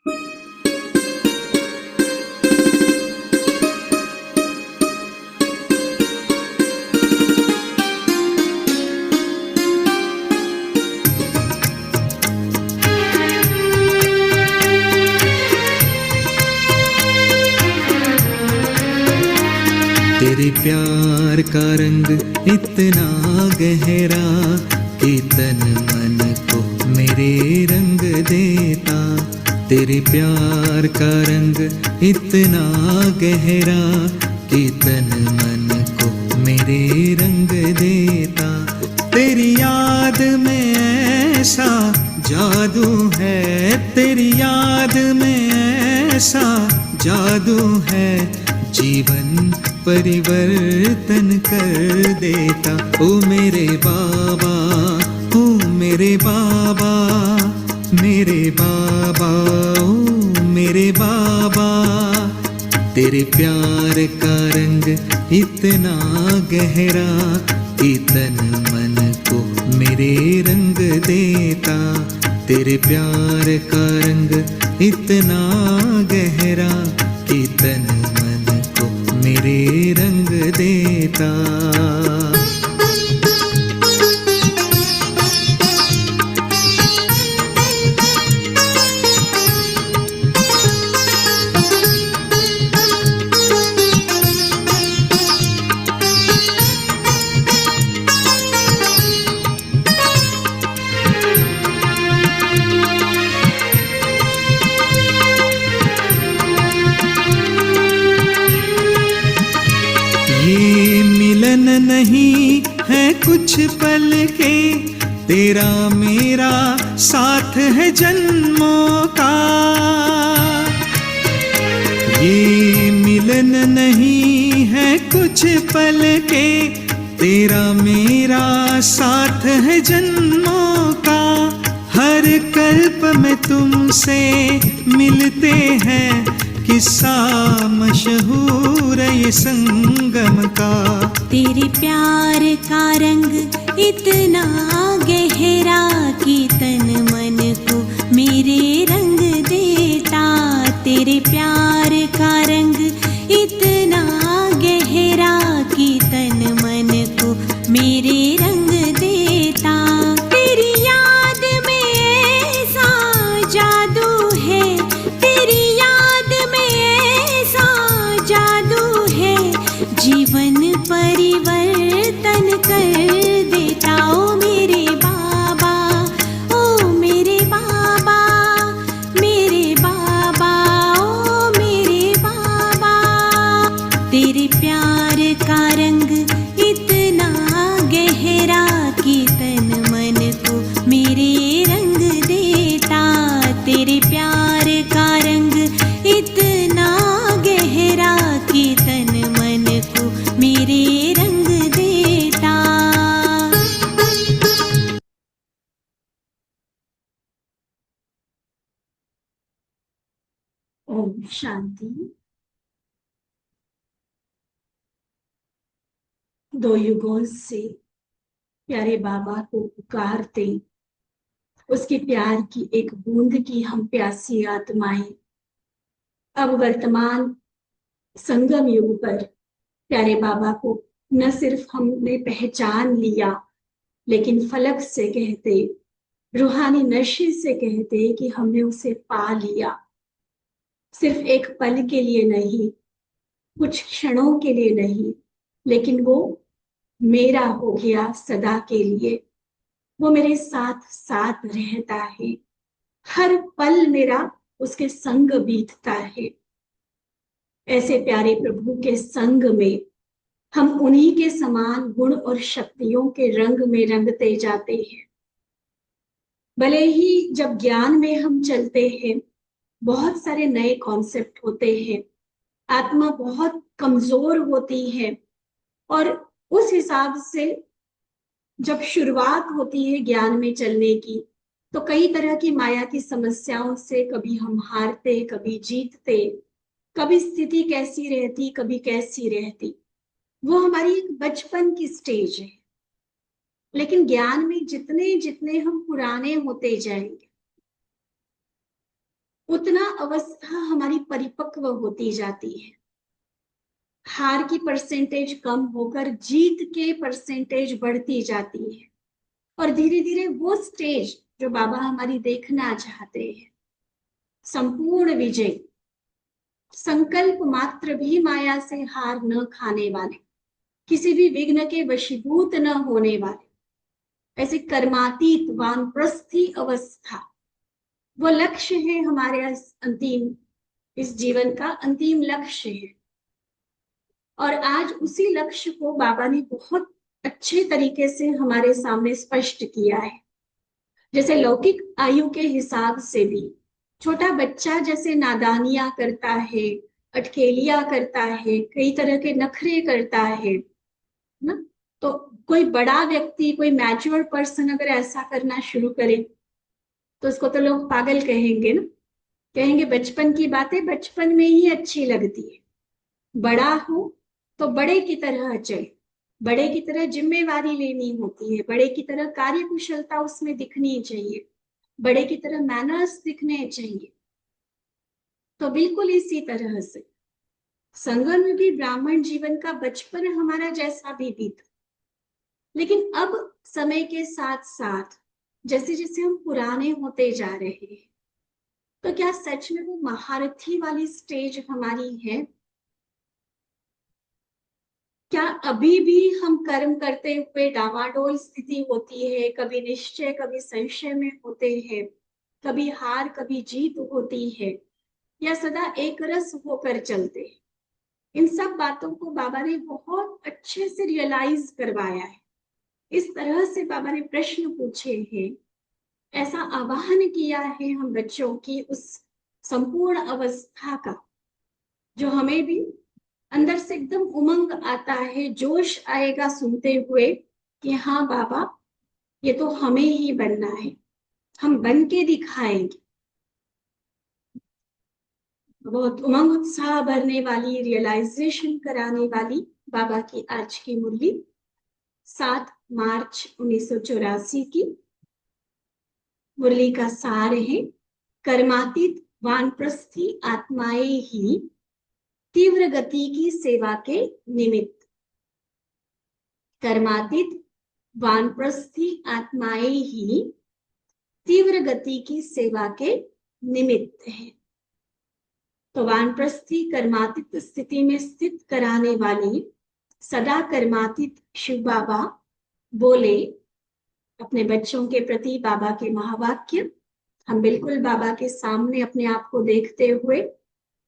तेरे प्यार का रंग इतना गहरा कि तन मन को मेरे रंग देता। तेरे प्यार का रंग इतना गहरा कि तन मन को मेरे रंग देता। तेरी याद में ऐसा जादू है, तेरी याद में ऐसा जादू है, जीवन परिवर्तन कर देता। ओ मेरे बाबा, ओ मेरे बाबा, मेरे बाबा, ओ मेरे बाबा। तेरे प्यार का रंग इतना गहरा कि तन मन को मेरे रंग देता। तेरे प्यार का रंग इतना गहरा कि तन मन को मेरे रंग देता। ये मिलन नहीं है कुछ पल के, तेरा मेरा साथ है जन्मों का। ये मिलन नहीं है कुछ पल के, तेरा मेरा साथ है जन्मों का। हर कल्प में तुमसे मिलते हैं, किस्सा मशहूर ये संगम का। तेरे प्यार का रंग इतना गहरा कि तन मन को मेरे रंग देता। तेरे प्यार का रंग इतना गहरा कि तन मन को मेरे रंग देता। तेरी याद में ऐसा जादू है, तेरी याद में ऐसा जादू है, जीवन परिवर्तन कर देता। ओ मेरे बाबा, ओ मेरे बाबा, मेरे बाबा, ओ मेरे बाबा। तेरे प्यार का रंग इतना गहरा कि तन मन को मेरे रंग देता। तेरे प्यार का रंग इतना गहरा कि तन मन को मेरे रंग देता। ओम शांति। दो युगों से प्यारे बाबा को पुकारते, उसके प्यार की एक बूंद की हम प्यासी आत्माएं अब वर्तमान संगम युग पर प्यारे बाबा को न सिर्फ हमने पहचान लिया, लेकिन फलक से कहते, रूहानी नशे से कहते कि हमने उसे पा लिया। सिर्फ एक पल के लिए नहीं, कुछ क्षणों के लिए नहीं, लेकिन वो मेरा हो गया सदा के लिए। वो मेरे साथ साथ रहता है, हर पल मेरा उसके संग बीतता है। ऐसे प्यारे प्रभु के संग में हम उन्हीं के समान गुण और शक्तियों के रंग में रंगते जाते हैं। भले ही जब ज्ञान में हम चलते हैं, बहुत सारे नए कॉन्सेप्ट होते हैं, आत्मा बहुत कमजोर होती है, और उस हिसाब से जब शुरुआत होती है ज्ञान में चलने की, तो कई तरह की माया की समस्याओं से कभी हम हारते, कभी जीतते, कभी स्थिति कैसी रहती, कभी कैसी रहती। वो हमारी एक बचपन की स्टेज है। लेकिन ज्ञान में जितने जितने हम पुराने होते जाएंगे, उतना अवस्था हमारी परिपक्व होती जाती है। हार की परसेंटेज कम होकर जीत के परसेंटेज बढ़ती जाती है, और धीरे धीरे वो स्टेज जो बाबा हमारी देखना चाहते हैं, संपूर्ण विजय, संकल्प मात्र भी माया से हार न खाने वाले, किसी भी विघ्न के वशीभूत न होने वाले, ऐसे कर्मातीत वानप्रस्थी अवस्था, वो लक्ष्य है हमारे अंतिम, इस जीवन का अंतिम लक्ष्य है। और आज उसी लक्ष्य को बाबा ने बहुत अच्छे तरीके से हमारे सामने स्पष्ट किया है। जैसे लौकिक आयु के हिसाब से भी छोटा बच्चा जैसे नादानियां करता है, अटखेलियां करता है, कई तरह के नखरे करता है ना, तो कोई बड़ा व्यक्ति, कोई मैच्योर पर्सन अगर ऐसा करना शुरू करे तो उसको तो लोग पागल कहेंगे ना, कहेंगे बचपन की बातें बचपन में ही अच्छी लगती है, बड़ा हो तो बड़े की तरह चले, बड़े की तरह जिम्मेवारी लेनी होती है, बड़े की तरह कार्यकुशलता उसमें दिखनी चाहिए, बड़े की तरह मैनर्स दिखने चाहिए। तो बिल्कुल इसी तरह से संगमयुगी ब्राह्मण जीवन का बचपन हमारा जैसा भी बीता, लेकिन अब समय के साथ साथ जैसे जैसे हम पुराने होते जा रहे हैं, तो क्या सच में वो महारथी वाली स्टेज हमारी है? क्या अभी भी हम कर्म करते हुए डावाडोल स्थिति होती है, कभी निश्चय कभी संशय में होते हैं, कभी हार कभी जीत होती है, या सदा एक रस होकर चलते हैं? इन सब बातों को बाबा ने बहुत अच्छे से रियलाइज करवाया है। इस तरह से बाबा ने प्रश्न पूछे हैं, ऐसा आवाहन किया है हम बच्चों की उस संपूर्ण अवस्था का, जो हमें भी अंदर से एकदम उमंग आता है, जोश आएगा सुनते हुए कि हाँ बाबा, ये तो हमें ही बनना है, हम बन के दिखाएंगे। बहुत उमंग उत्साह भरने वाली, रियलाइजेशन कराने वाली बाबा की आज की मुरली 7 मार्च 1984 की मुरली का सार है, कर्मातीत वानप्रस्थी आत्माएं ही तीव्र गति की सेवा के निमित्त। कर्मातीत वानप्रस्थी आत्माएं ही तीव्र गति की सेवा के निमित्त है। तो वानप्रस्थी कर्मातीत स्थिति में स्थित कराने वाली सदा कर्मातीत शिव बाबा बोले अपने बच्चों के प्रति बाबा के महावाक्य। हम बिल्कुल बाबा के सामने अपने आप को देखते हुए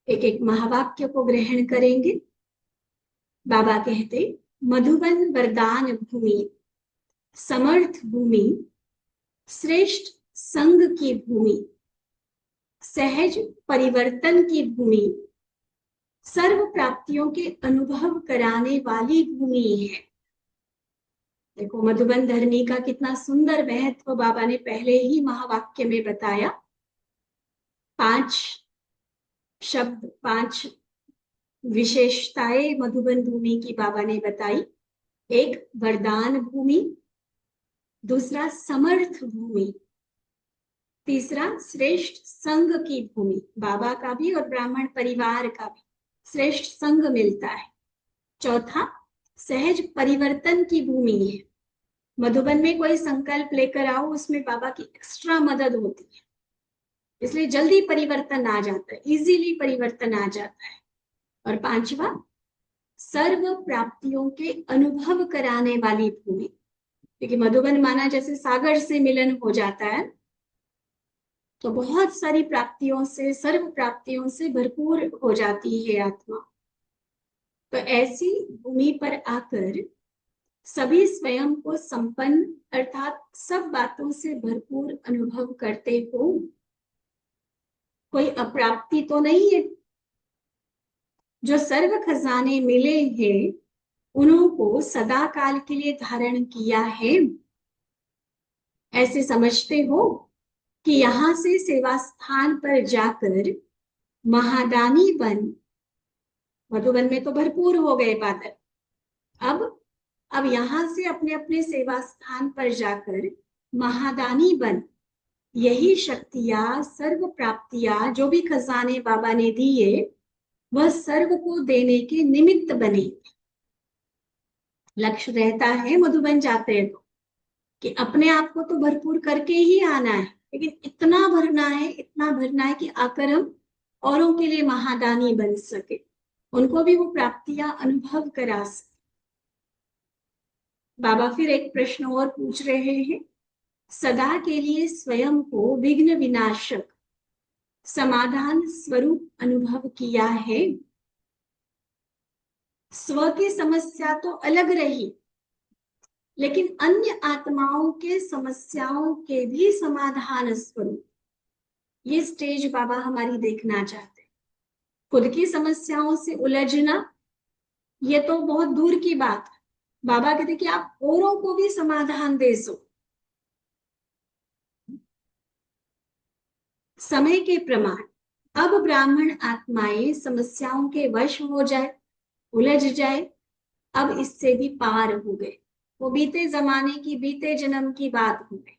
एक एक महावाक्य को ग्रहण करेंगे। बाबा कहते, मधुबन वरदान भूमि, समर्थ भूमि, श्रेष्ठ संग की भूमि, सहज परिवर्तन की भूमि, सर्व प्राप्तियों के अनुभव कराने वाली भूमि है। देखो मधुबन धरनी का कितना सुंदर महत्व बाबा ने पहले ही महावाक्य में बताया। 5 शब्द, 5 विशेषताएं मधुबन भूमि की बाबा ने बताई। एक वरदान भूमि, दूसरा समर्थ भूमि, तीसरा श्रेष्ठ संघ की भूमि, बाबा का भी और ब्राह्मण परिवार का भी श्रेष्ठ संघ मिलता है। चौथा सहज परिवर्तन की भूमि है। मधुबन में कोई संकल्प लेकर आओ, उसमें बाबा की एक्स्ट्रा मदद होती है, इसलिए जल्दी परिवर्तन आ जाता है, इजीली परिवर्तन आ जाता है। और 5वां सर्व प्राप्तियों के अनुभव कराने वाली भूमि, क्योंकि मधुबन माना जैसे सागर से मिलन हो जाता है, तो बहुत सारी प्राप्तियों से, सर्व प्राप्तियों से भरपूर हो जाती है आत्मा। तो ऐसी भूमि पर आकर सभी स्वयं को संपन्न अर्थात सब बातों से भरपूर अनुभव करते हो, कोई अप्राप्ति तो नहीं है। जो सर्व खजाने मिले हैं उनको सदा काल के लिए धारण किया है, ऐसे समझते हो कि यहां से सेवा स्थान पर जाकर महादानी बन, मधुबन में तो भरपूर हो गए बादल, अब यहां से अपने अपने सेवा स्थान पर जाकर महादानी बन, यही शक्तियां, सर्व प्राप्तियां, जो भी खजाने बाबा ने दिए, वह सर्व को देने के निमित्त बने। लक्ष्य रहता है मधुबन जाते हैं तो कि अपने आप को तो भरपूर करके ही आना है, लेकिन इतना भरना है, इतना भरना है कि आकर हम औरों के लिए महादानी बन सके, उनको भी वो प्राप्तियां अनुभव करा सके। बाबा फिर एक प्रश्न और पूछ रहे हैं, सदा के लिए स्वयं को विघ्न विनाशक समाधान स्वरूप अनुभव किया है। स्व की समस्या तो अलग रही, लेकिन अन्य आत्माओं के समस्याओं के भी समाधान स्वरूप, ये स्टेज बाबा हमारी देखना चाहते। खुद की समस्याओं से उलझना ये तो बहुत दूर की बात है। बाबा कहते कि आप औरों को भी समाधान दे सो। समय के प्रमाण अब ब्राह्मण आत्माएं समस्याओं के वश हो जाए, उलझ जाए, अब इससे भी पार हो गए। वो बीते जमाने की, बीते जन्म की बात हो गई।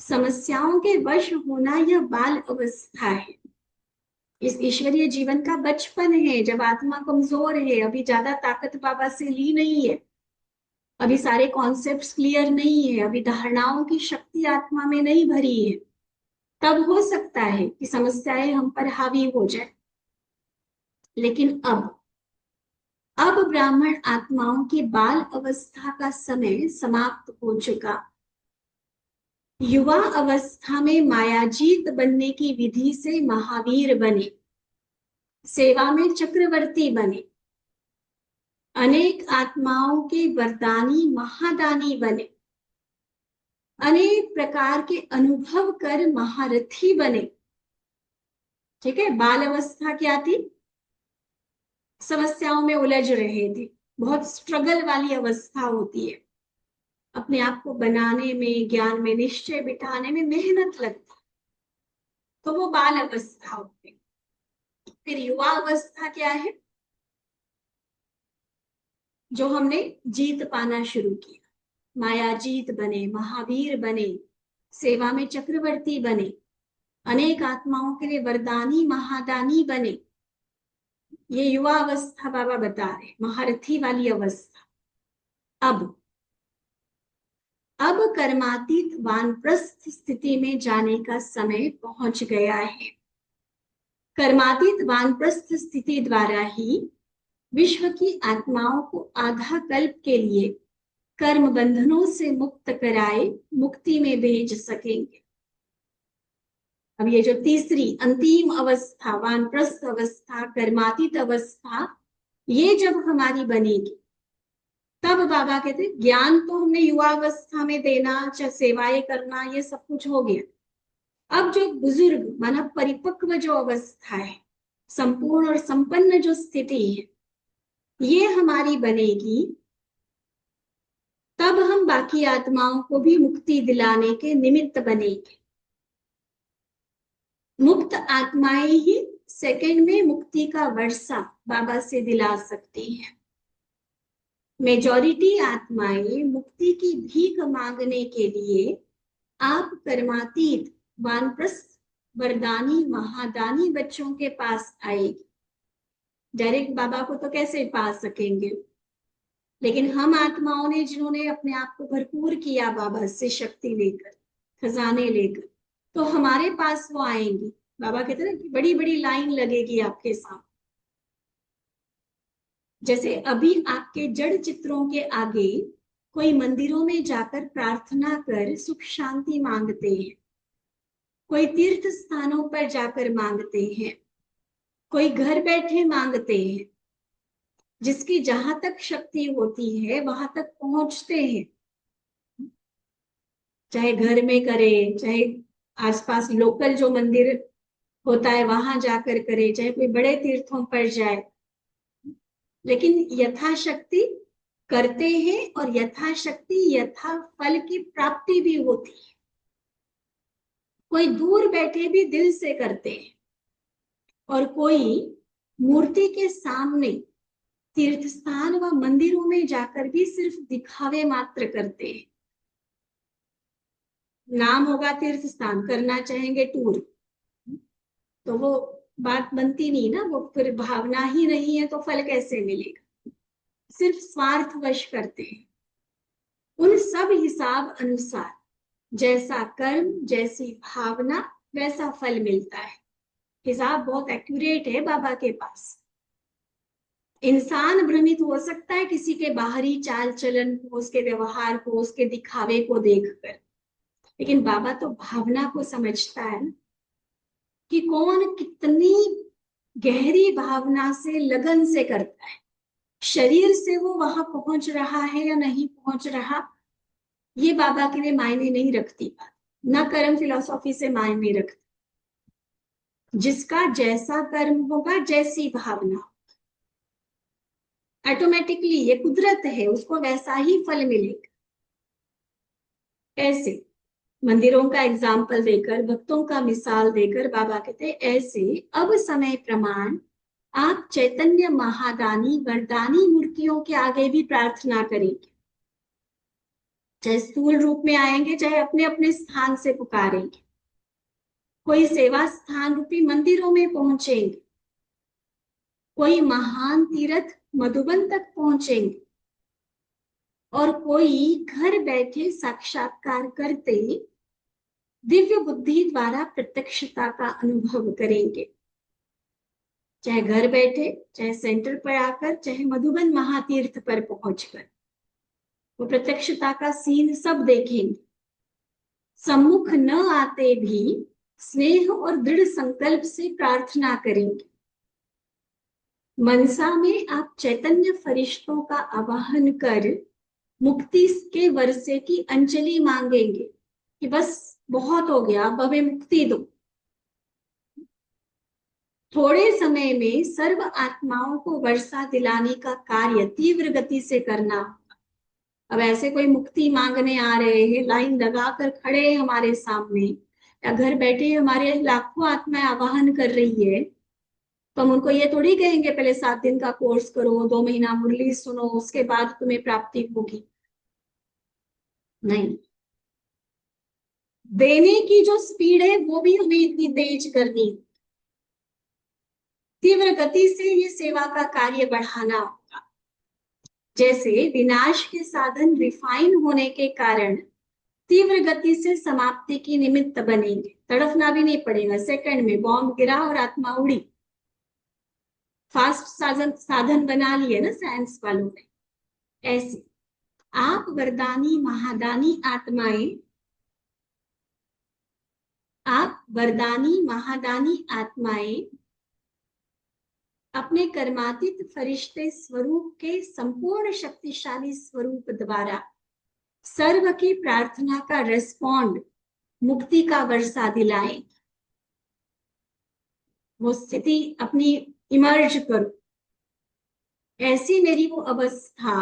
समस्याओं के वश होना यह बाल अवस्था है, इस ईश्वरीय जीवन का बचपन है, जब आत्मा कमजोर है, अभी ज्यादा ताकत बाबा से ली नहीं है, अभी सारे कॉन्सेप्ट्स क्लियर नहीं है, अभी धारणाओं की शक्ति आत्मा में नहीं भरी है। तब हो सकता है कि समस्याएं हम पर हावी हो जाए। लेकिन अब ब्राह्मण आत्माओं की बाल अवस्था का समय समाप्त हो चुका। युवा अवस्था में मायाजीत बनने की विधि से महावीर बने, सेवा में चक्रवर्ती बने, अनेक आत्माओं के वरदानी महादानी बने, अनेक प्रकार के अनुभव कर महारथी बने। ठीक है, बाल अवस्था क्या थी? समस्याओं में उलझ रहे थे, बहुत स्ट्रगल वाली अवस्था होती है, अपने आप को बनाने में, ज्ञान में निश्चय बिठाने में मेहनत लगती, तो वो बाल अवस्था होती है। फिर युवा अवस्था क्या है? जो हमने जीत पाना शुरू किया, माया जीत बने, महावीर बने, सेवा में चक्रवर्ती बने, अनेक आत्माओं के लिए वरदानी महादानी बने। ये युवा अवस्था बाबा बता रहे, महारथी वाली अवस्था। अब कर्मातीत वानप्रस्थ स्थिति में जाने का समय पहुंच गया है। कर्मातीत वानप्रस्थ स्थिति द्वारा ही विश्व की आत्माओं को आधा कल्प के लिए कर्म बंधनों से मुक्त कराए मुक्ति में भेज सकेंगे। अब ये जो तीसरी अंतिम अवस्था, वानप्रस्थ अवस्था, कर्मातीत अवस्था, ये जब हमारी बनेगी, तब बाबा कहते ज्ञान तो हमने युवा अवस्था में देना, चाहे सेवाएं करना, ये सब कुछ हो गया। अब जो बुजुर्ग माना परिपक्व जो अवस्था है, संपूर्ण और संपन्न जो स्थिति है, ये हमारी बनेगी, तब हम बाकी आत्माओं को भी मुक्ति दिलाने के निमित्त बनेंगे। मुक्त आत्माएं ही सेकंड में मुक्ति का वर्षा बाबा से दिला सकती हैं। मेजॉरिटी आत्माएं मुक्ति की भीख मांगने के लिए आप कर्मातीत वानप्रस्थ वरदानी महादानी बच्चों के पास आएगी। डायरेक्ट बाबा को तो कैसे पा सकेंगे, लेकिन हम आत्माओं ने, जिन्होंने अपने आप को भरपूर किया बाबा से शक्ति लेकर, खजाने लेकर, तो हमारे पास वो आएंगी। बाबा कहते हैं कि बड़ी बड़ी लाइन लगेगी आपके साथ। जैसे अभी आपके जड़ चित्रों के आगे कोई मंदिरों में जाकर प्रार्थना कर सुख शांति मांगते हैं, कोई तीर्थ स्थानों पर जाकर मांगते हैं, कोई घर बैठे मांगते हैं, जिसकी जहां तक शक्ति होती है वहां तक पहुंचते हैं। चाहे घर में करे, चाहे आसपास लोकल जो मंदिर होता है वहां जाकर करे, चाहे कोई बड़े तीर्थों पर जाए, लेकिन यथाशक्ति करते हैं और यथाशक्ति यथा फल की प्राप्ति भी होती है। कोई दूर बैठे भी दिल से करते हैं, और कोई मूर्ति के सामने तीर्थ स्थान व मंदिरों में जाकर भी सिर्फ दिखावे मात्र करते हैं। नाम होगा तीर्थ स्थान, करना चाहेंगे टूर, तो वो बात बनती नहीं ना, वो फिर भावना ही नहीं है तो फल कैसे मिलेगा। सिर्फ स्वार्थवश करते हैं। उन सब हिसाब अनुसार जैसा कर्म जैसी भावना वैसा फल मिलता है। हिसाब बहुत एक्यूरेट है बाबा के पास। इंसान भ्रमित हो सकता है किसी के बाहरी चाल चलन को, उसके व्यवहार को, उसके दिखावे को देखकर, लेकिन बाबा तो भावना को समझता है ना, कि कौन कितनी गहरी भावना से, लगन से करता है। शरीर से वो वहां पहुंच रहा है या नहीं पहुंच रहा, ये बाबा के लिए मायने नहीं रखती बात, न कर्म फिलॉसफी से मायने रखती। जिसका जैसा कर्म होगा, जैसी भावना, ऑटोमेटिकली ये कुदरत है, उसको वैसा ही फल मिलेगा। ऐसे मंदिरों का एग्जाम्पल देकर, भक्तों का मिसाल देकर बाबा कहते हैं, ऐसे अब समय प्रमाण आप चैतन्य महादानी वरदानी मूर्तियों के आगे भी प्रार्थना करेंगे। चाहे स्थूल रूप में आएंगे, चाहे अपने अपने स्थान से पुकारेंगे। कोई सेवा स्थान रूपी मंदिरों में पहुंचेंगे, कोई महान तीर्थ मधुबन तक पहुंचेंगे, और कोई घर बैठे साक्षात्कार करते दिव्य बुद्धि द्वारा प्रत्यक्षता का अनुभव करेंगे। चाहे घर बैठे, चाहे सेंटर पर आकर, चाहे मधुबन महातीर्थ पर पहुंचकर, वो प्रत्यक्षता का सीन सब देखेंगे। सम्मुख न आते भी स्नेह और दृढ़ संकल्प से प्रार्थना करेंगे। मनसा में आप चैतन्य फरिश्तों का आवाहन कर मुक्ति के वर्षे की अंजलि मांगेंगे कि बस बहुत हो गया, अब हमें मुक्ति दो। थोड़े समय में सर्व आत्माओं को वर्षा दिलाने का कार्य तीव्र गति से करना। अब ऐसे कोई मुक्ति मांगने आ रहे हैं, लाइन लगाकर खड़े हैं हमारे सामने, या घर बैठे हमारे लाखों आत्माएं आवाहन कर रही है, तो हम उनको ये थोड़ी कहेंगे पहले 7 दिन का कोर्स करो, 2 महीना मुरली सुनो, उसके बाद तुम्हें प्राप्ति होगी। नहीं, देने की जो स्पीड है वो भी हमें इतनी तेज करनी, तीव्र गति से ये सेवा का कार्य बढ़ाना होगा। जैसे विनाश के साधन रिफाइन होने के कारण तीव्र गति से समाप्ति की निमित्त बनेंगे। तड़फना भी नहीं पड़ेगा, सेकंड में बॉम्ब गिरा और आत्मा उड़ी। फास्ट साधन बना लिए ना साइंस वालों ने। ऐसे आप वरदानी महादानी आत्माएं, आप वरदानी महादानी आत्माएं अपने कर्मातीत फरिश्ते स्वरूप के संपूर्ण शक्तिशाली स्वरूप द्वारा सर्व की प्रार्थना का रेस्पॉन्ड, मुक्ति का वर्षा दिलाएं। वो स्थिति अपनी इमर्ज करो। ऐसी मेरी वो अवस्था,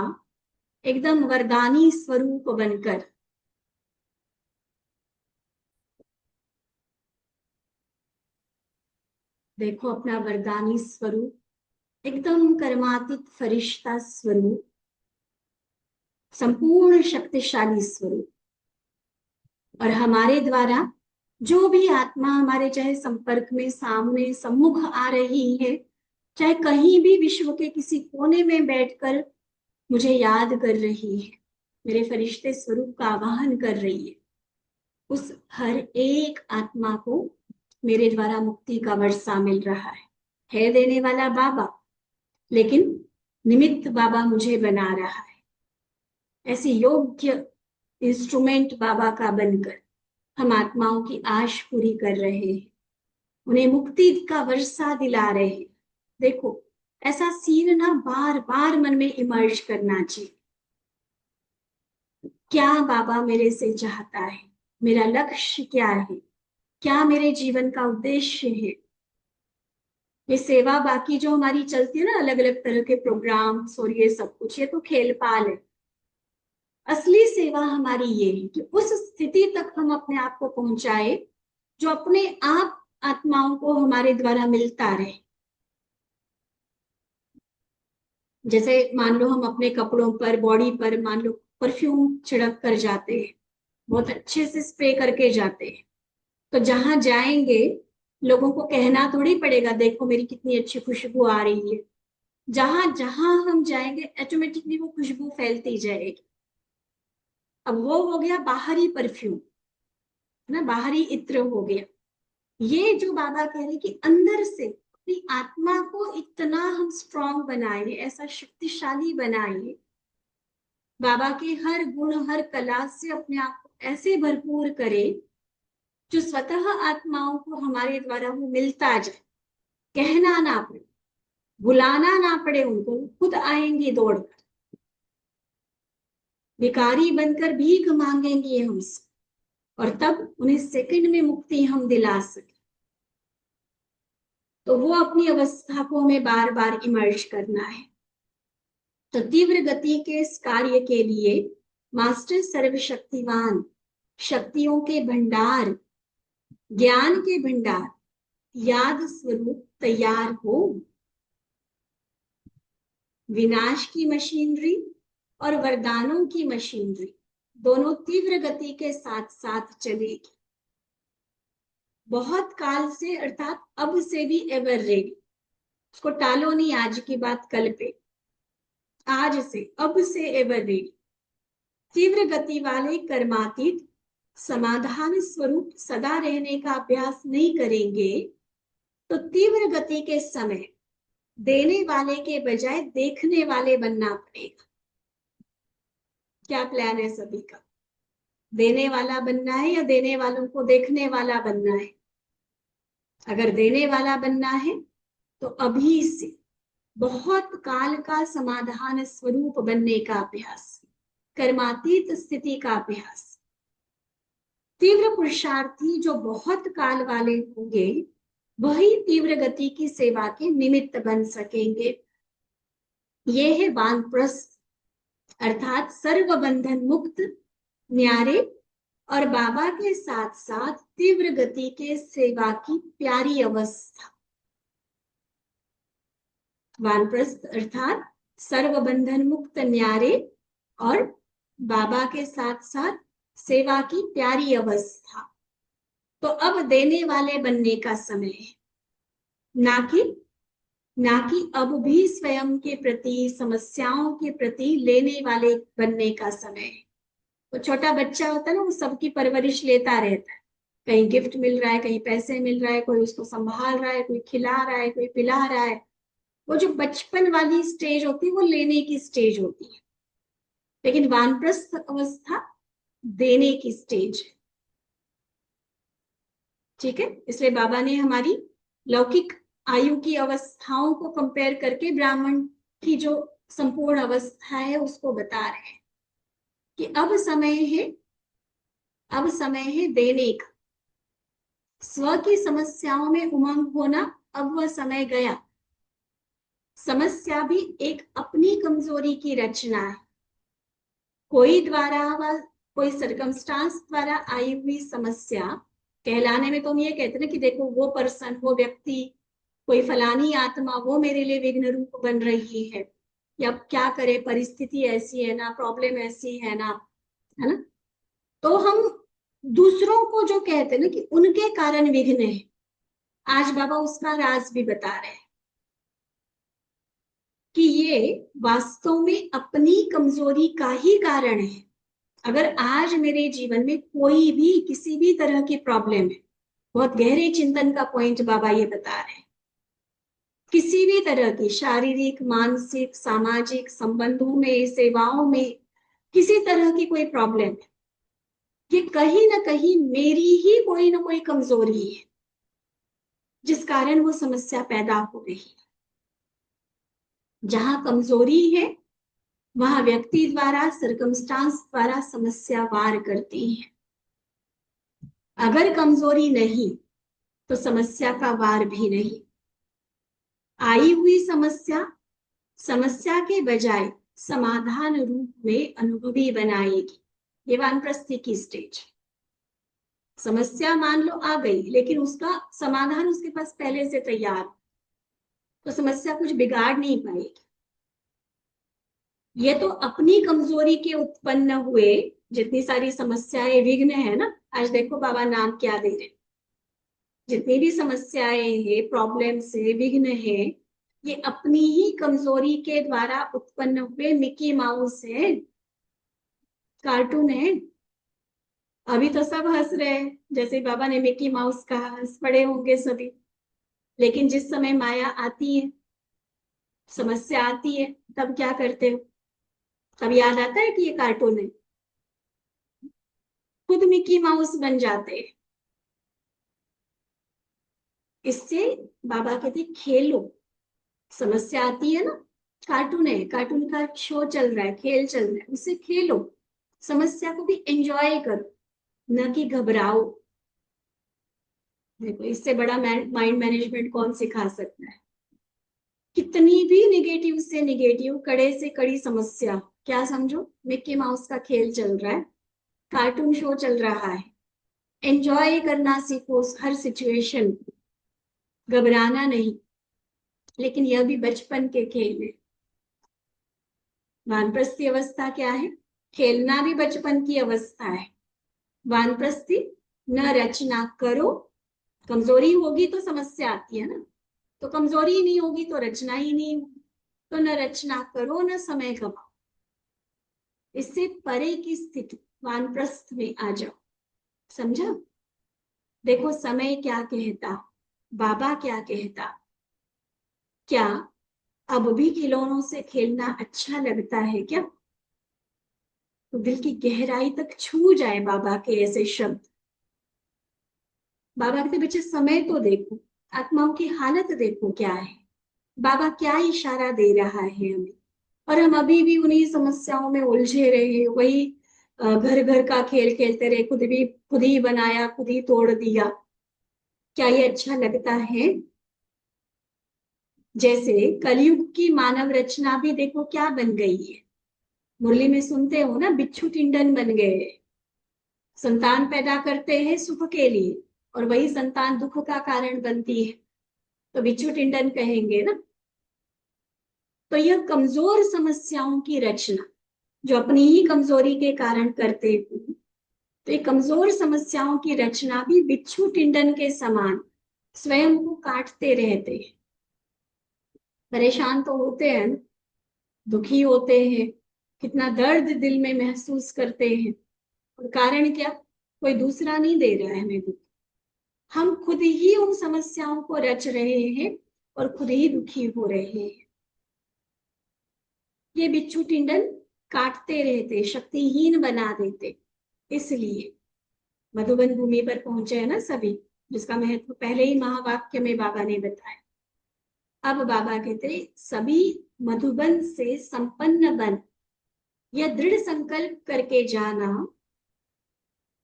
एकदम वरदानी स्वरूप बनकर। देखो अपना वरदानी स्वरूप, एकदम कर्मातीत फरिश्ता स्वरूप, संपूर्ण शक्तिशाली स्वरूप। और हमारे द्वारा जो भी आत्मा हमारे चाहे संपर्क में, सामने, सम्मुख आ रही है, चाहे कहीं भी विश्व के किसी कोने में बैठकर मुझे याद कर रही है, मेरे फरिश्ते स्वरूप का आवाहन कर रही है, उस हर एक आत्मा को मेरे द्वारा मुक्ति का वर्षा मिल रहा है देने वाला बाबा, लेकिन निमित्त बाबा मुझे बना रहा है। ऐसी योग्य इंस्ट्रूमेंट बाबा का बनकर हम आत्माओं की आश पूरी कर रहे हैं, उन्हें मुक्ति का वर्षा दिला रहे हैं। देखो ऐसा सीन ना बार बार मन में इमर्ज करना चाहिए। क्या बाबा मेरे से चाहता है, मेरा लक्ष्य क्या है, क्या मेरे जीवन का उद्देश्य है। ये सेवा बाकी जो हमारी चलती है ना, अलग अलग तरह के प्रोग्राम्स और ये सब कुछ, ये तो खेल पाल है। असली सेवा हमारी ये है कि उस स्थिति तक हम अपने आप को पहुंचाए जो अपने आप आत्माओं को हमारे द्वारा मिलता रहे। जैसे मान लो हम अपने कपड़ों पर, बॉडी पर मान लो परफ्यूम छिड़क कर जाते हैं, बहुत अच्छे से स्प्रे करके जाते हैं। तो जहां जाएंगे लोगों को कहना थोड़ी पड़ेगा देखो मेरी कितनी अच्छी खुशबू आ रही है। जहां जहां हम जाएंगे ऑटोमेटिकली वो खुशबू फैलती जाएगी। अब वो हो गया बाहरी परफ्यूम, ना, बाहरी इत्र हो गया। ये जो बाबा कह रहे कि अंदर से अपनी आत्मा को इतना हम स्ट्रांग बनाए, ऐसा शक्तिशाली बनाए, बाबा के हर गुण हर कला से अपने आप को ऐसे भरपूर करे जो स्वतः आत्माओं को हमारे द्वारा वो मिलता जाए, कहना ना पड़े, बुलाना ना पड़े, उनको खुद आएंगे दौड़कर, भिखारी बनकर भीख मांगेंगे हमसे, और तब उन्हें सेकंड में मुक्ति हम दिला सके। तो वो अपनी अवस्था को हमें बार बार इमर्ज करना है। तो तीव्र गति के इस कार्य के लिए मास्टर सर्वशक्तिवान, शक्तियों के भंडार, ज्ञान के भंडार, याद स्वरूप तैयार हो। विनाश की मशीनरी और वरदानों की मशीनरी दोनों तीव्र गति के साथ साथ चलेगी। बहुत काल से अर्थात अब से भी एवर रेडी, उसको टालो नहीं, आज की बात कल पे, आज से अब से एवर रेडी। तीव्र गति वाले कर्मातीत समाधान स्वरूप सदा रहने का अभ्यास नहीं करेंगे तो तीव्र गति के समय देने वाले के बजाय देखने वाले बनना पड़ेगा। क्या प्लान है सभी का? देने वाला बनना है या देने वालों को देखने वाला बनना है? अगर देने वाला बनना है तो अभी से बहुत काल का समाधान स्वरूप बनने का अभ्यास, कर्मातीत स्थिति का अभ्यास। तीव्र पुरुषार्थी जो बहुत काल वाले होंगे वही तीव्र गति की सेवा के निमित्त बन सकेंगे। ये है वानप्रस्थ अर्थात सर्व बंधन मुक्त, न्यारे और बाबा के साथ साथ तीव्र गति के सेवा की प्यारी अवस्था। वानप्रस्थ अर्थात सर्व बंधन मुक्त, न्यारे और बाबा के साथ साथ सेवा की प्यारी अवस्था। तो अब देने वाले बनने का समय है, ना कि अब भी स्वयं के प्रति, समस्याओं के प्रति लेने वाले बनने का समय है। तो छोटा बच्चा होता है ना, वो सबकी परवरिश लेता रहता है, कहीं गिफ्ट मिल रहा है, कहीं पैसे मिल रहा है, कोई उसको संभाल रहा है, कोई खिला रहा है, कोई पिला रहा है। वो जो बचपन वाली स्टेज होती है वो लेने की स्टेज होती है, लेकिन वानप्रस्थ अवस्था देने की स्टेज है। ठीक है, इसलिए बाबा ने हमारी लौकिक आयु की अवस्थाओं को कंपेयर करके ब्राह्मण की जो संपूर्ण अवस्था है उसको बता रहे हैं कि अब समय है देने का। स्व की समस्याओं में उमंग होना, अब वह समय गया। समस्या भी एक अपनी कमजोरी की रचना है, कोई सर्कमस्टांस द्वारा आई हुई समस्या कहलाने में तो हम ये कहते हैं कि देखो वो पर्सन, वो व्यक्ति, कोई फलानी आत्मा वो मेरे लिए विघ्न रूप बन रही है, या क्या करे, परिस्थिति ऐसी है ना, प्रॉब्लम ऐसी है ना, है ना। तो हम दूसरों को जो कहते हैं ना कि उनके कारण विघ्न है, आज बाबा उसका राज भी बता रहे हैं कि ये वास्तव में अपनी कमजोरी का ही कारण है। अगर आज मेरे जीवन में कोई भी किसी भी तरह की प्रॉब्लम है, बहुत गहरे चिंतन का पॉइंट बाबा ये बता रहे हैं, किसी भी तरह की शारीरिक, मानसिक, सामाजिक संबंधों में, सेवाओं में किसी तरह की कोई प्रॉब्लम है, ये कहीं ना कहीं मेरी ही कोई ना कोई कमजोरी है जिस कारण वो समस्या पैदा हो रही है। जहां कमजोरी है वहां व्यक्ति द्वारा, सर्कमस्टांस द्वारा समस्या वार करती है। अगर कमजोरी नहीं तो समस्या का वार भी नहीं। आई हुई समस्या के बजाय समाधान रूप में अनुभवी बनाएगी। ये वानप्रस्थी की स्टेज। समस्या मान लो आ गई, लेकिन उसका समाधान उसके पास पहले से तैयार, तो समस्या कुछ बिगाड़ नहीं पाएगी। ये तो अपनी कमजोरी के उत्पन्न हुए जितनी सारी समस्याएं विघ्न है ना, आज देखो बाबा नाम क्या दे रहे, जितनी भी समस्याएं हैं, प्रॉब्लम्स है, विघ्न है, ये अपनी ही कमजोरी के द्वारा उत्पन्न हुए मिकी माउस है, कार्टून है। अभी तो सब हंस रहे हैं, जैसे बाबा ने मिकी माउस कहा, हंस पड़े होंगे सभी। लेकिन जिस समय माया आती है, समस्या आती है, तब क्या करते हो? तब याद आता है कि ये कार्टून है, खुद मिकी माउस बन जाते हैं। इससे बाबा कहते खेलो, समस्या आती है ना, कार्टून है, कार्टून का शो चल रहा है, खेल चल रहा है, उससे खेलो, समस्या को भी एंजॉय करो, न कि घबराओ। देखो इससे बड़ा माइंड मैनेजमेंट कौन सिखा सकता है? कितनी भी निगेटिव से निगेटिव, कड़े से कड़ी समस्या, क्या समझो, मिक्की माउस का खेल चल रहा है, कार्टून शो चल रहा है, एंजॉय करना सीखो हर सिचुएशन, घबराना नहीं। लेकिन यह भी बचपन के खेल है। वानप्रस्थी अवस्था क्या है? खेलना भी बचपन की अवस्था है। वानप्रस्थी न रचना करो, कमजोरी होगी तो समस्या आती है ना, तो कमजोरी ही नहीं होगी तो रचना ही नहीं होगी, तो न रचना करो न समय गवाओ। इससे परे की स्थिति वानप्रस्थ में आ जाओ, समझा? देखो समय क्या कहता, बाबा क्या कहता, क्या अब भी खिलौनों से खेलना अच्छा लगता है क्या? तो दिल की गहराई तक छू जाए बाबा के ऐसे शब्द। बाबा कहते बच्चे समय तो देखो, आत्माओं की हालत देखो क्या है, बाबा क्या इशारा दे रहा है हमें, और हम अभी भी उन्हीं समस्याओं में उलझे रहे, वही घर घर का खेल खेलते रहे, खुद ही बनाया, खुद ही तोड़ दिया। क्या ये अच्छा लगता है? जैसे कलयुग की मानव रचना भी देखो क्या बन गई है, मुरली में सुनते हो ना, बिच्छू टिंडन बन गए। संतान पैदा करते हैं सुख के लिए, और वही संतान दुख का कारण बनती है, तो बिच्छू टिंडन कहेंगे ना। तो यह कमजोर समस्याओं की रचना जो अपनी ही कमजोरी के कारण करते हैं, तो ये कमजोर समस्याओं की रचना भी बिच्छू टिंडन के समान स्वयं को काटते रहते हैं। परेशान तो होते हैं, दुखी होते हैं, कितना दर्द दिल में महसूस करते हैं, और कारण क्या? कोई दूसरा नहीं दे रहा है हमें दुख, हम खुद ही उन समस्याओं को रच रहे हैं और खुद ही दुखी हो रहे हैं। ये बिच्छू टिंडन काटते रहते, शक्तिहीन बना देते। इसलिए मधुबन भूमि पर पहुंचे हैं ना सभी, जिसका महत्व पहले ही महावाक्य में बाबा ने बताया। अब बाबा कहते सभी मधुबन से संपन्न बन, यह दृढ़ संकल्प करके जाना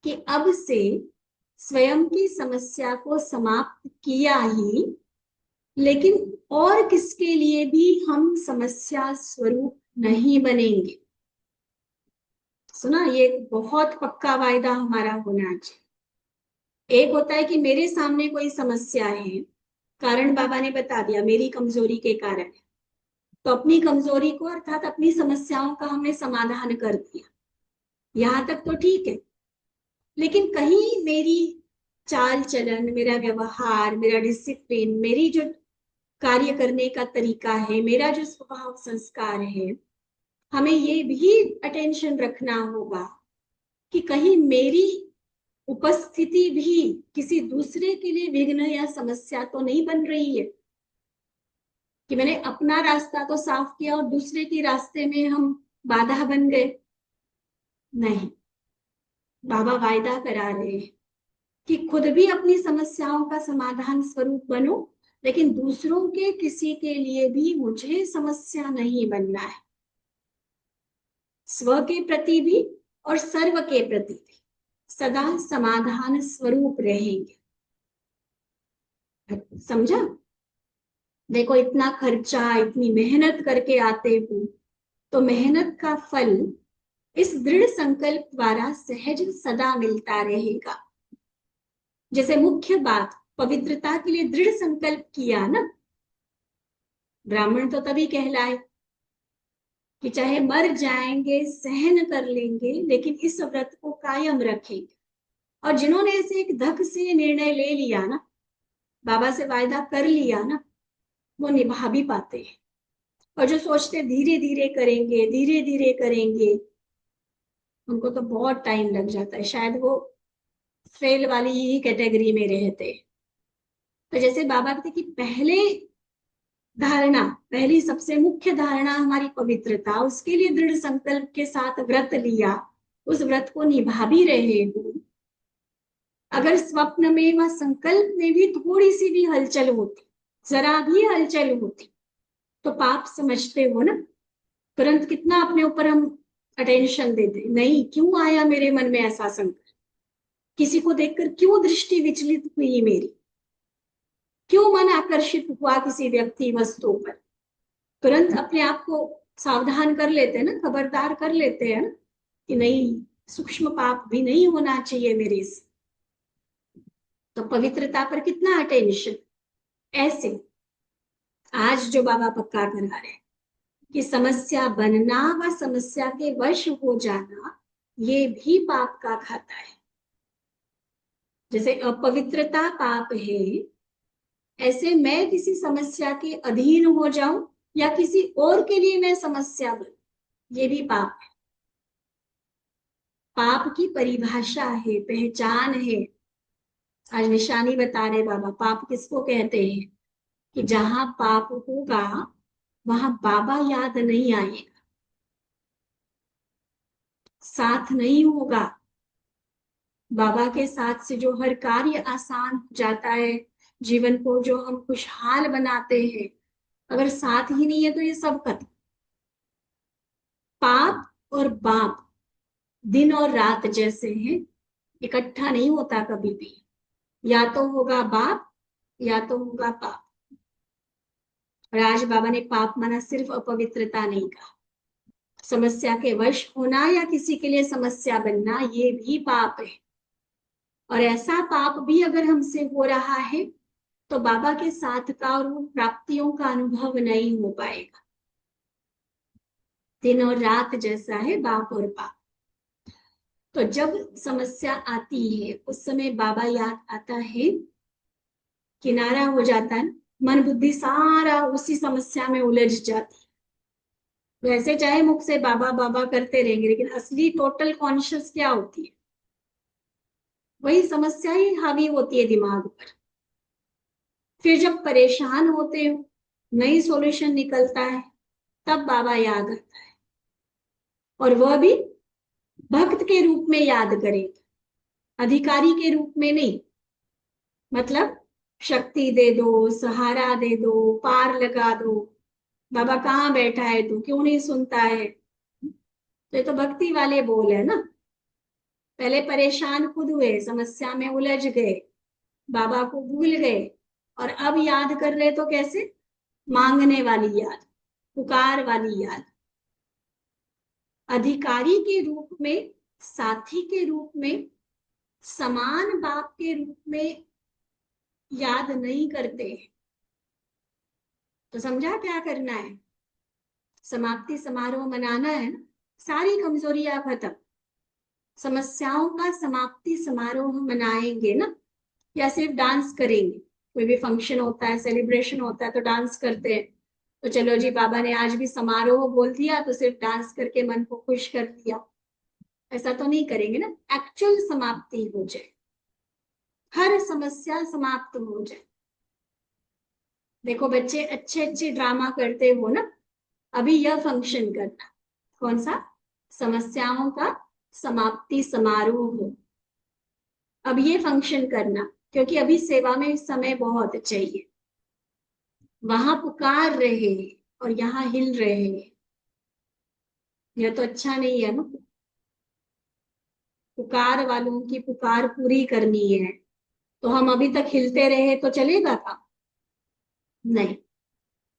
कि अब से स्वयं की समस्या को समाप्त किया ही, लेकिन और किसके लिए भी हम समस्या स्वरूप नहीं बनेंगे। सुना, ये बहुत पक्का वायदा हमारा होना चाहिए। एक होता है कि मेरे सामने कोई समस्या है, कारण बाबा ने बता दिया मेरी कमजोरी के कारण है, तो अपनी कमजोरी को अर्थात अपनी समस्याओं का हमने समाधान कर दिया, यहां तक तो ठीक है। लेकिन कहीं मेरी चाल चलन, मेरा व्यवहार, मेरा डिसिप्लिन, मेरी जो कार्य करने का तरीका है, मेरा जो स्वभाव संस्कार है, हमें ये भी अटेंशन रखना होगा कि कहीं मेरी उपस्थिति भी किसी दूसरे के लिए विघ्न या समस्या तो नहीं बन रही है, कि मैंने अपना रास्ता तो साफ किया और दूसरे के रास्ते में हम बाधा बन गए। नहीं, बाबा वायदा करा रहे हैं कि खुद भी अपनी समस्याओं का समाधान स्वरूप बनो, लेकिन दूसरों के किसी के लिए भी मुझे समस्या नहीं बनना है। स्व के प्रति भी और सर्व के प्रति भी सदा समाधान स्वरूप रहेंगे। समझा? देखो इतना खर्चा, इतनी मेहनत करके आते हो, तो मेहनत का फल इस दृढ़ संकल्प द्वारा सहज सदा मिलता रहेगा। जैसे मुख्य बात, पवित्रता के लिए दृढ़ संकल्प किया ना, ब्राह्मण तो तभी कहलाए कि चाहे मर जाएंगे, सहन कर लेंगे, लेकिन इस व्रत को कायम रखेंगे। और जिन्होंने ऐसे एक धक से निर्णय ले लिया ना, बाबा से वायदा कर लिया ना, वो निभा भी पाते हैं। और जो सोचते धीरे धीरे करेंगे, धीरे धीरे करेंगे, उनको तो बहुत टाइम लग जाता है, शायद वो फेल वाली ही कैटेगरी में रहते। तो जैसे बाबा कहते कि पहली सबसे मुख्य धारणा हमारी पवित्रता, उसके लिए दृढ़ संकल्प के साथ व्रत लिया, उस व्रत को निभा भी रहे हो। अगर स्वप्न में व संकल्प में भी थोड़ी सी भी हलचल होती, जरा भी हलचल होती, तो पाप समझते हो ना। तुरंत कितना अपने ऊपर हम अटेंशन देते, नहीं क्यों आया मेरे मन में ऐसा संकल्प, किसी को देखकर क्यों दृष्टि विचलित हुई मेरी, क्यों मन आकर्षित हुआ किसी व्यक्ति वस्तु पर। तुरंत अपने आप को सावधान कर लेते हैं ना, खबरदार कर लेते हैं ना, कि नहीं, सूक्ष्म पाप भी नहीं होना चाहिए मेरे से। तो पवित्रता पर कितना अटेंशन। ऐसे आज जो बाबा पक्का करा रहे हैं कि समस्या बनना व समस्या के वश हो जाना, ये भी पाप का खाता है। जैसे अपवित्रता पाप है, ऐसे मैं किसी समस्या के अधीन हो जाऊं या किसी और के लिए मैं समस्या बनूं, ये भी पाप है। पाप की परिभाषा है, पहचान है। आज निशानी बता रहे बाबा, पाप किसको कहते हैं कि जहां पाप होगा वहां बाबा याद नहीं आएगा, साथ नहीं होगा। बाबा के साथ से जो हर कार्य आसान हो जाता है, जीवन को जो हम खुशहाल बनाते हैं, अगर साथ ही नहीं है तो ये सब खत्म। पाप और बाप दिन और रात जैसे हैं, इकट्ठा नहीं होता कभी भी। या तो होगा बाप या तो होगा पाप। और आज बाबा ने पाप माना सिर्फ अपवित्रता नहीं कहा, समस्या के वश होना या किसी के लिए समस्या बनना, ये भी पाप है। और ऐसा पाप भी अगर हमसे हो रहा है तो बाबा के साथ का और उन प्राप्तियों का अनुभव नहीं हो पाएगा। दिन और रात जैसा है बाप और पाप। तो जब समस्या आती है उस समय बाबा याद आता है, किनारा हो जाता है, मन बुद्धि सारा उसी समस्या में उलझ जाती है। वैसे चाहे मुख से बाबा बाबा करते रहेंगे, लेकिन असली टोटल कॉन्शियस क्या होती है, वही समस्या ही हावी होती है दिमाग पर। फिर जब परेशान होते हो, नई सॉल्यूशन निकलता है, तब बाबा याद आता है। और वह भी भक्त के रूप में याद करेगा, अधिकारी के रूप में नहीं। मतलब शक्ति दे दो, सहारा दे दो, पार लगा दो, बाबा कहाँ बैठा है तू, क्यों नहीं सुनता है। तो ये तो भक्ति वाले बोल है ना। पहले परेशान खुद हुए, समस्या में उलझ गए, बाबा को भूल गए, और अब याद कर रहे तो कैसे, मांगने वाली याद, पुकार वाली याद। अधिकारी के रूप में, साथी के रूप में, समान बाप के रूप में याद नहीं करते। तो समझा क्या करना है, समाप्ति समारोह मनाना है ना, सारी कमजोरियां खत्म। समस्याओं का समाप्ति समारोह मनाएंगे ना, या सिर्फ डांस करेंगे। कोई भी फंक्शन होता है, सेलिब्रेशन होता है तो डांस करते हैं, तो चलो जी बाबा ने आज भी समारोह बोल दिया तो सिर्फ डांस करके मन को खुश कर दिया, ऐसा तो नहीं करेंगे ना। एक्चुअल समाप्ति हो जाए, हर समस्या समाप्त हो जाए। देखो बच्चे अच्छे अच्छे ड्रामा करते हो ना, अभी यह फंक्शन करना, कौन सा, समस्याओं का समाप्ति समारोह हो। अब ये फंक्शन करना, क्योंकि अभी सेवा में समय बहुत चाहिए। वहां पुकार रहे और यहाँ हिल रहे हैं, यह तो अच्छा नहीं है ना। पुकार वालों की पुकार पूरी करनी है, तो हम अभी तक हिलते रहे तो चलेगा काम, नहीं।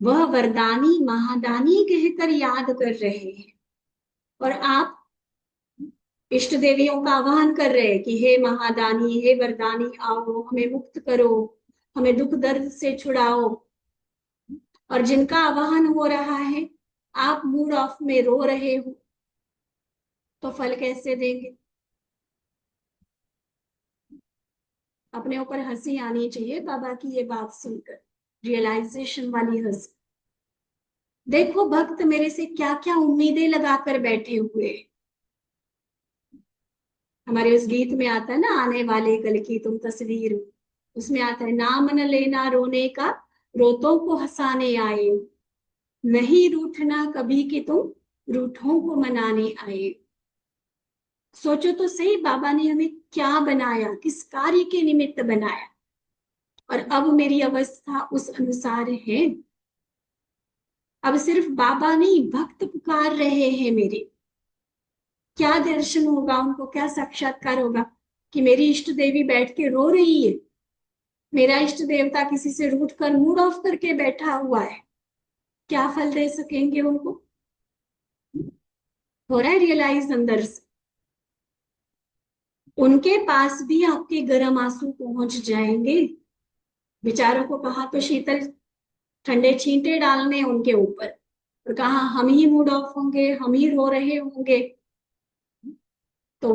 वह वरदानी महादानी कहकर याद कर रहे हैं, और आप इष्ट देवियों का आह्वान कर रहे हैं कि हे महादानी, हे वरदानी, आओ हमें मुक्त करो, हमें दुख दर्द से छुड़ाओ। और जिनका आह्वान हो रहा है आप मूड ऑफ में रो रहे हो तो फल कैसे देंगे? अपने ऊपर हंसी आनी चाहिए बाबा की ये बात सुनकर, रियलाइजेशन वाली हंसी। देखो भक्त मेरे से क्या क्या उम्मीदें लगाकर बैठे हुए हैं। हमारे उस गीत में आता है ना, आने वाले कल की तुम तस्वीर हो, उसमें आता है नाम न लेना रोने का, रोतों को हंसाने आए हो, नहीं रूठना कभी कि तुम रूठों को मनाने आए। सोचो तो सही, बाबा ने हमें क्या बनाया, किस कार्य के निमित्त बनाया, और अब मेरी अवस्था उस अनुसार है। अब सिर्फ बाबा नहीं, भक्त पुकार रहे हैं मेरे। क्या दर्शन होगा उनको, क्या साक्षात्कार होगा कि मेरी इष्ट देवी बैठ के रो रही है, मेरा इष्ट देवता किसी से रूठ कर मूड ऑफ करके बैठा हुआ है। क्या फल दे सकेंगे उनको? हो रहा है रियलाइज अंदर से। उनके पास भी आपके गर्म आंसू पहुंच जाएंगे। बेचारों को कहा तो शीतल ठंडे छींटे डालने उनके ऊपर, और कहा हम ही मूड ऑफ होंगे, हम ही रो रहे होंगे, तो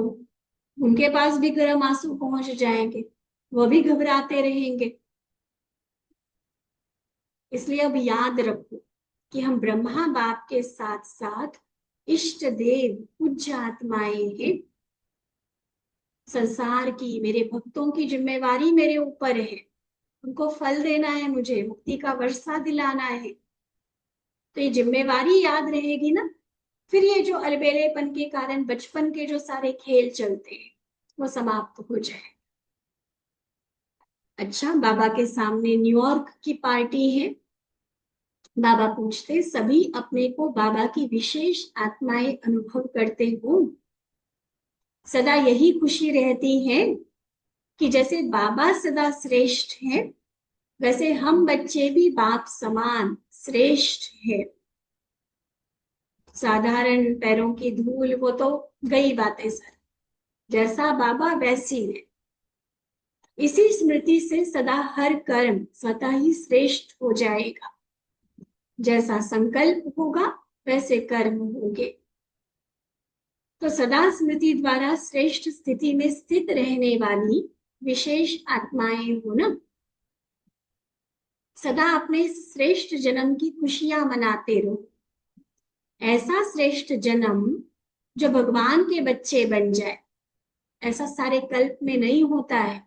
उनके पास भी गर्म आंसू पहुंच जाएंगे, वो भी घबराते रहेंगे। इसलिए अब याद रखो कि हम ब्रह्मा बाप के साथ साथ इष्ट देव पूज्य आत्माएं हैं। संसार की मेरे भक्तों की जिम्मेवारी मेरे ऊपर है, उनको फल देना है, मुझे मुक्ति का वर्षा दिलाना है। तो ये जिम्मेवारी याद रहेगी ना, फिर ये जो अलबेलेपन के कारण बचपन के जो सारे खेल चलते हैं वो समाप्त हो जाए। अच्छा, बाबा के सामने न्यूयॉर्क की पार्टी है। बाबा पूछते, सभी अपने को बाबा की विशेष आत्माएं अनुभव करते हो? सदा यही खुशी रहती है कि जैसे बाबा सदा श्रेष्ठ है, वैसे हम बच्चे भी बाप समान श्रेष्ठ है। साधारण पैरों की धूल वो तो गई बातें सर, जैसा बाबा वैसी है। इसी स्मृति से सदा हर कर्म स्वतः ही श्रेष्ठ हो जाएगा। जैसा संकल्प होगा वैसे कर्म होंगे। तो सदा स्मृति द्वारा श्रेष्ठ स्थिति में स्थित रहने वाली विशेष आत्माएं हो ना, सदा अपने श्रेष्ठ जन्म की खुशियां मनाते रहो। ऐसा श्रेष्ठ जन्म जो भगवान के बच्चे बन जाए, ऐसा सारे कल्प में नहीं होता है।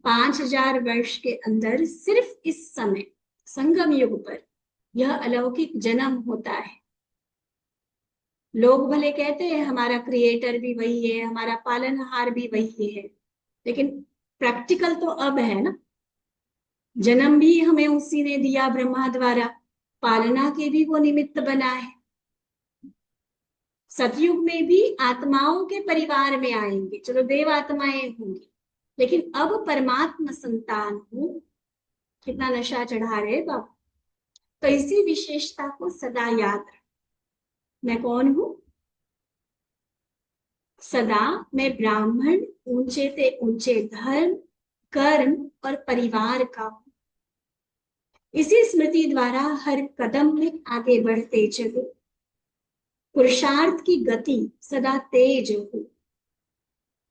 5000 वर्ष के अंदर सिर्फ इस समय संगम युग पर यह अलौकिक जन्म होता है। लोग भले कहते हैं हमारा क्रिएटर भी वही है, हमारा पालनहार भी वही है, लेकिन प्रैक्टिकल तो अब है ना। जन्म भी हमें उसी ने दिया ब्रह्मा द्वारा, पालना के भी वो निमित्त बना है। सतयुग में भी आत्माओं के परिवार में आएंगे, चलो देव आत्माएं होंगी, लेकिन अब परमात्मा संतान हूं। कितना नशा चढ़ा रहे बाबा। तो इसी विशेषता को सदा याद रख। मैं कौन हूं? सदा मैं ब्राह्मण, ऊंचे से ऊंचे धर्म, कर्म और परिवार का हूं। इसी स्मृति द्वारा हर कदम में आगे बढ़ते चलो। पुरुषार्थ की गति सदा तेज हो।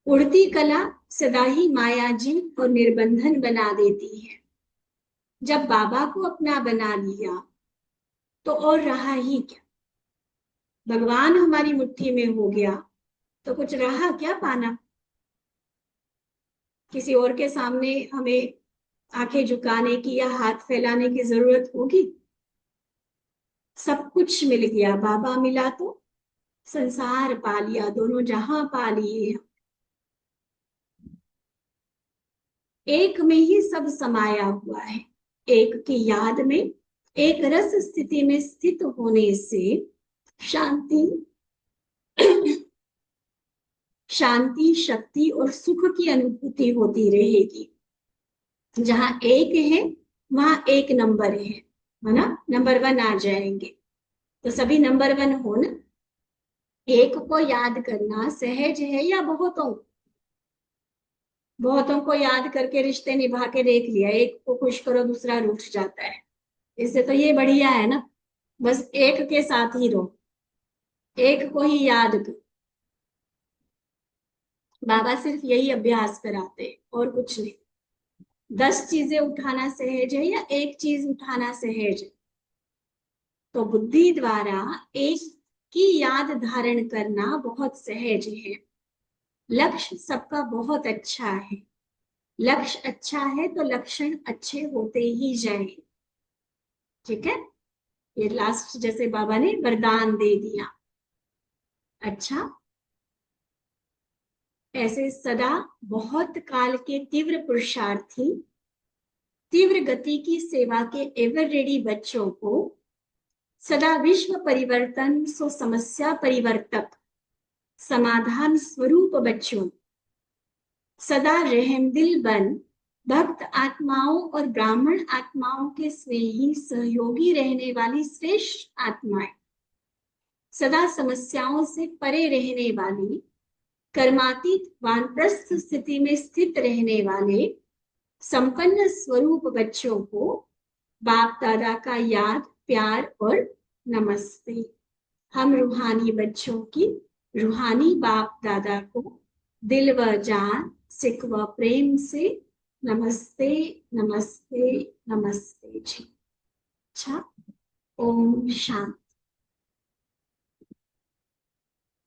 उड़ती कला सदा ही माया जी और निर्बंधन बना देती है। जब बाबा को अपना बना लिया तो और रहा ही क्या। भगवान हमारी मुट्ठी में हो गया तो कुछ रहा क्या पाना। किसी और के सामने हमें आंखें झुकाने की या हाथ फैलाने की जरूरत होगी? सब कुछ मिल गया, बाबा मिला तो संसार पा लिया, दोनों जहां पा लिए। एक में ही सब समाया हुआ है। एक की याद में, एक रस स्थिति में स्थित होने से शांति शांति, शक्ति और सुख की अनुभूति होती रहेगी। जहां एक है वहां एक नंबर है ना, नंबर 1 आ जाएंगे। तो सभी नंबर 1 हो ना। एक को याद करना सहज है या बहुतों? बहुतों को याद करके रिश्ते निभा के देख लिया, एक को खुश करो दूसरा रूठ जाता है। इससे तो ये बढ़िया है ना। बस एक के साथ ही रहो, एक को ही याद करो। बाबा सिर्फ यही अभ्यास कराते हैं और कुछ नहीं। 10 चीजें उठाना सहज है या एक चीज उठाना सहज है, तो बुद्धि द्वारा एक की याद धारण करना बहुत सहज है। लक्ष्य सबका बहुत अच्छा है, लक्ष्य अच्छा है तो लक्षण अच्छे होते ही जाएंगे। ठीक है, ये लास्ट जैसे बाबा ने वरदान दे दिया। अच्छा, ऐसे सदा बहुत काल के तीव्र पुरुषार्थी, तीव्र गति की सेवा के एवर रेडी बच्चों को सदा विश्व परिवर्तन सो समस्या परिवर्तक समाधान स्वरूप बच्चों, सदा रहमदिल बन भक्त आत्माओं और ब्राह्मण आत्माओं के स्नेही सहयोगी रहने वाली श्रेष्ठ आत्माएं, सदा समस्याओं से परे रहने वाली कर्मातीत वानप्रस्थ स्थिति में स्थित रहने वाले संपन्न स्वरूप बच्चों को बाप दादा का याद, प्यार और नमस्ते। हम रूहानी बच्चों की रूहानी बाप दादा को दिल व जान, सिक व प्रेम से नमस्ते नमस्ते नमस्ते जी। अच्छा, ओम शांति।